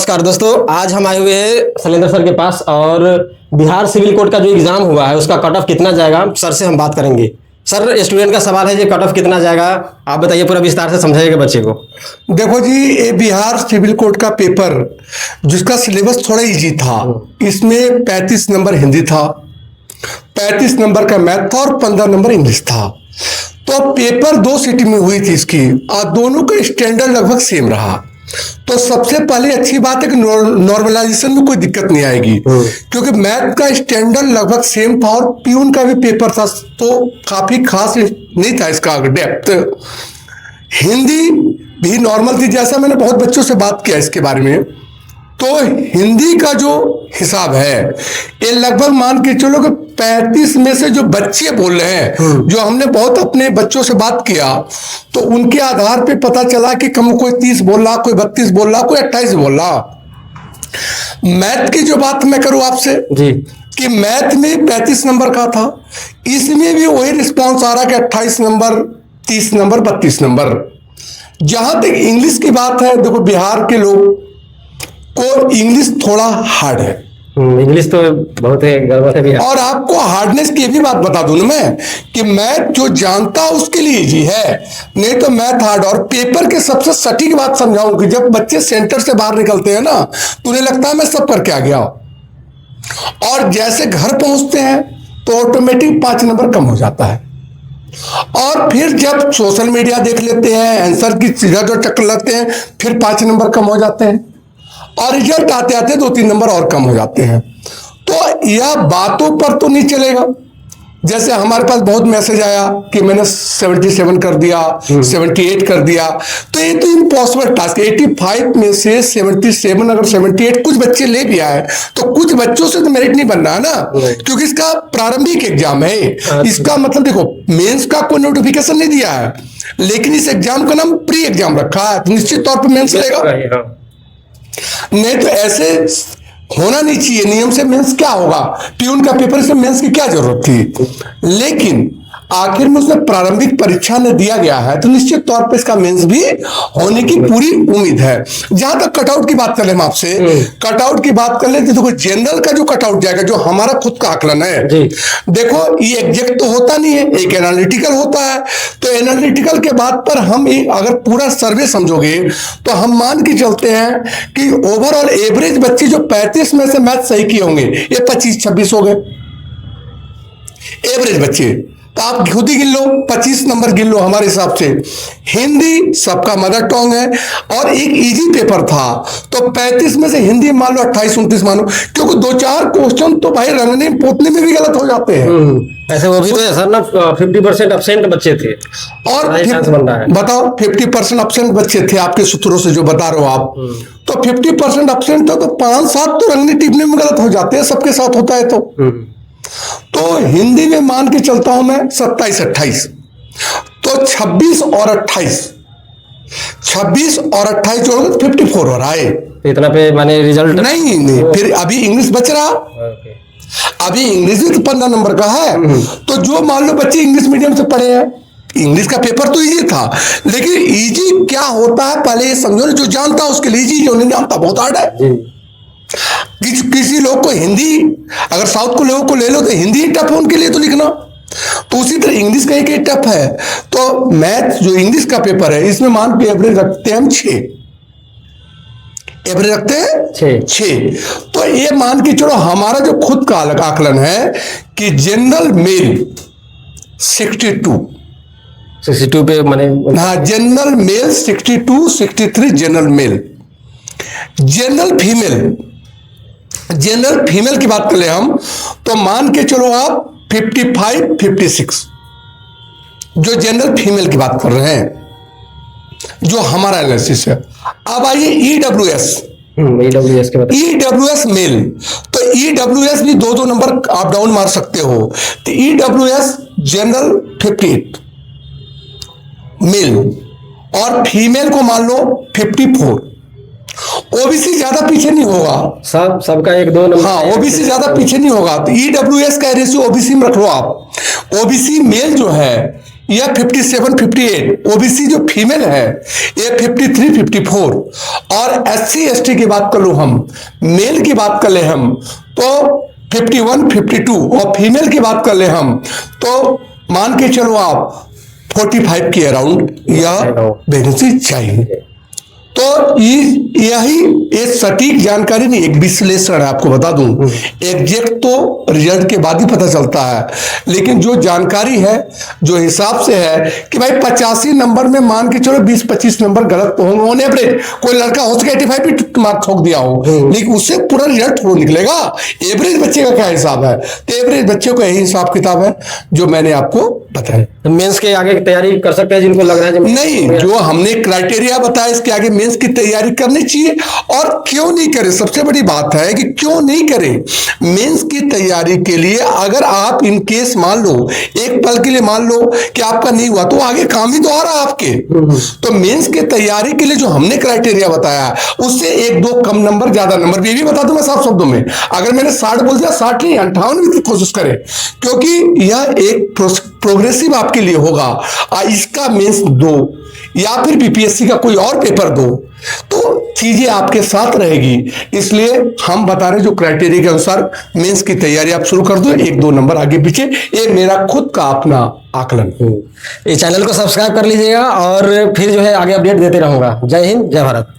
नमस्कार दोस्तों, आज हम आए हुए हैं शैलेंद्र सर के पास और बिहार सिविल कोड का जो एग्जाम हुआ है उसका कट ऑफ कितना जाएगा सर से हम बात करेंगे। सर, स्टूडेंट का सवाल है, ये कट ऑफ कितना जाएगा आप बताइए, पूरा विस्तार से समझाइएगा बच्चे को। देखो जी, ये बिहार सिविल कोड का पेपर जिसका सिलेबस थोड़ा इजी था, इसमें 35 नंबर हिंदी था, 35 नंबर का मैथ था और 15 नंबर इंग्लिश था। तो पेपर 2 सिटी में हुई थी इसकी और दोनों का स्टैंडर्ड लगभग सेम रहा। तो सबसे पहले अच्छी बात है कि नॉर्मलाइजेशन में कोई दिक्कत नहीं आएगी, क्योंकि मैथ का स्टैंडर्ड लगभग सेम था और प्यून का भी पेपर था, तो काफी खास नहीं था इसका डेप्थ। हिंदी भी नॉर्मल थी, जैसा मैंने बहुत बच्चों से बात किया इसके बारे में। तो हिंदी का जो हिसाब है ये लगभग मान के चलो कि 35 में से जो बच्चे बोल रहे हैं, जो हमने बहुत अपने बच्चों से बात किया तो उनके आधार पे पता चला कि कम कोई 30 बोल रहा, कोई 32 बोल रहा, कोई 28 बोल रहा। मैथ की जो बात मैं करूं आपसे जी कि मैथ में 35 नंबर का था, इसमें भी वही रिस्पॉन्स आ रहा कि 28 नंबर, 30 नंबर, 32 नंबर। जहां तक इंग्लिश की बात है, देखो बिहार के लोग को इंग्लिश थोड़ा हार्ड है। इंग्लिश तो बहुत है, गड़बड़ है भी है। और आपको हार्डनेस की भी बात बता दूं ना मैं कि मैथ जो जानता उसके लिए इजी है, नहीं तो मैथ हार्ड। और पेपर के सबसे सटीक बात समझाऊं कि जब बच्चे सेंटर से बाहर निकलते हैं ना तो उन्हें लगता है मैं सब करके आ गया, और जैसे घर पहुंचते हैं तो ऑटोमेटिक 5 नंबर कम हो जाता है। और फिर जब सोशल मीडिया देख लेते हैं, आंसर की सीधा जो चक्कर लगते हैं, फिर 5 नंबर कम हो जाते हैं और रिजल्ट आते आते 2-3 नंबर और कम हो जाते हैं। तो यह बातों पर तो नहीं चलेगा। जैसे हमारे पास बहुत मैसेज आया कि मैंने 77 कर दिया, 78 कर दिया, तो ये तो इम्पॉसिबल टास्क है। 85 में से 77 अगर 78 कुछ बच्चे ले भी आए तो कुछ बच्चों से तो मेरिट नहीं बन रहा है ना, क्योंकि इसका प्रारंभिक एग्जाम है। इसका मतलब देखो, मेंस का कोई नोटिफिकेशन नहीं दिया है, लेकिन इस एग्जाम का नाम प्री एग्जाम रखा है, तो निश्चित तौर पर मेंस लेगा। नहीं तो ऐसे होना नहीं चाहिए। नियम से मेंस क्या होगा, प्यून का पेपर से मेंस की क्या जरूरत थी। लेकिन आखिर में उसने प्रारंभिक परीक्षा में दिया गया है, तो निश्चित तौर पे इसका मेंस भी होने की पूरी उम्मीद है। जहां तक कटआउट की बात कर ले, हम आपसे कटआउट की बात कर ले तो देखो, जनरल का जो कटआउट जाएगा, जो हमारा खुद का आकलन है, देखो ये एग्जैक्ट तो होता नहीं है, एक एनालिटिकल होता है। तो एनालिटिकल के बाद पर हम अगर पूरा सर्वे समझोगे तो हम मान के चलते हैं कि ओवरऑल एवरेज बच्चे जो 35 में से मैथ सही किए होंगे, ये 25-26 हो गए एवरेज बच्चे। तो आप खुद ही गिन लो, 25 नंबर गिन लो हमारे हिसाब से। हिंदी सबका मदर टंग है और एक इजी पेपर था, तो 35 में से हिंदी मान लो 28-29 मानो, क्योंकि 2-4 क्वेश्चन तो भाई रंगने पोतने में भी गलत हो जाते हैं। ऐसे वो भी तो है सर ना, 50% एब्सेंट बच्चे थे और बताओ 50% एब्सेंट बच्चे थे आपके सूत्रों से जो बता रहे हो आप, तो 50% एब्सेंट था, तो 5-7 तो रंगने टिपने में गलत हो जाते हैं, सबके साथ होता है। तो हिंदी में मान के चलता हूं मैं 27-28, तो 26 और 28 जोड़ 54 हो रहा है। इतना पे माने रिजल्ट नहीं, फिर अभी इंग्लिश बच रहा। अभी इंग्लिश भी तो 15 नंबर का है। तो जो मान लो बच्चे इंग्लिश मीडियम से पढ़े हैं, इंग्लिश का पेपर तो इजी था, लेकिन इजी क्या होता है पहले ये समझो ना। जो जानता उसके लिए इजी, जो नहीं जानता बहुत हार्ड है। किसी लोग को हिंदी, अगर साउथ को लोगों को ले लो तो हिंदी टफ है उनके लिए तो लिखना, तो उसी तरह इंग्लिश का एक टफ है। तो मैथ जो इंग्लिश का पेपर है, इसमें मान के एवरेज रखते हैं हम 6, एवरेज रखते हैं 6। तो ये मान के चलो हमारा जो खुद का अलग आकलन है कि जनरल मेल 62 पे माने, हाँ general mail 62-63 general mail. General female की बात कर ले हम, तो मान के चलो आप 55-56 जो जनरल फीमेल की बात कर रहे हैं, जो हमारा एनालिसिस है। अब आइए ईडब्ल्यूएस मेल, तो ईडब्ल्यूएस भी 2-2 नंबर आप डाउन मार सकते हो। तो ईडब्ल्यूएस जनरल 58 मेल और फीमेल को मान लो 54। ओबीसी ज्यादा पीछे नहीं होगा, सबका 1-2 नंबर। हाँ, ओबीसी ज्यादा पीछे नहीं होगा। तो ईडब्ल्यूएस का रेशियो ओबीसी में रख लो आप। ओबीसी मेल जो है या 57 58, ओबीसी जो फीमेल है ये 53 54, और SC ST की बात कर लो हम, मेल की बात कर ले हम तो 51 52, और फीमेल की बात कर ले हम तो मान के चलो आप 45 के अराउंड या वैकेंसी चाहिए। तो यही एक सटीक जानकारी नहीं, एक विश्लेषण है। आपको बता दूं, एग्जैक्ट तो रिजल्ट के बाद ही पता चलता है, लेकिन जो जानकारी है, जो हिसाब से है कि भाई 85 नंबर में मान के चलो 20-25 नंबर गलत तो होंगे ऑन एवरेज। कोई लड़का हो सके 85 भी मार्क ठोक दिया हो, लेकिन उससे पूरा रिजल्ट हो निकलेगा। एवरेज बच्चे का क्या हिसाब है? तो एवरेज बच्चे का यही हिसाब किताब है जो मैंने आपको बताया। मेंस के आगे की तैयारी कर सकते हैं जिनको लग रहा है नहीं, जो हमने क्राइटेरिया बताया इसके आगे मेंस की तैयारी करनी चाहिए। और क्यों नहीं करें, सबसे बड़ी बात है कि क्यों नहीं करें मेंस की तैयारी के लिए। अगर आप इन केस मान लो, एक पल के लिए मान लो कि आपका नहीं हुआ, तो आगे काम ही तो आ रहा है आपके। तो मेंस की तैयारी के लिए जो हमने क्राइटेरिया बताया उससे 1-2 कम नंबर, ज्यादा नंबर, ये भी बता दूं मैं साफ शब्दों में। अगर मैंने 60 बोल दिया, 60 नहीं 58 भी कोशिश करें, क्योंकि यह एक प्रोग्रेसिव आपके लिए होगा। इसका मेंस दो या फिर बीपीएससी का कोई और पेपर दो तो चीजें आपके साथ रहेगी। इसलिए हम बता रहे जो क्राइटेरिया के अनुसार मेंस की तैयारी आप शुरू कर दो, 1-2 नंबर आगे पीछे। ये मेरा खुद का अपना आकलन। ये चैनल को सब्सक्राइब कर लीजिएगा और फिर जो है आगे अपडेट देते रहूंगा। जय हिंद, जय भारत।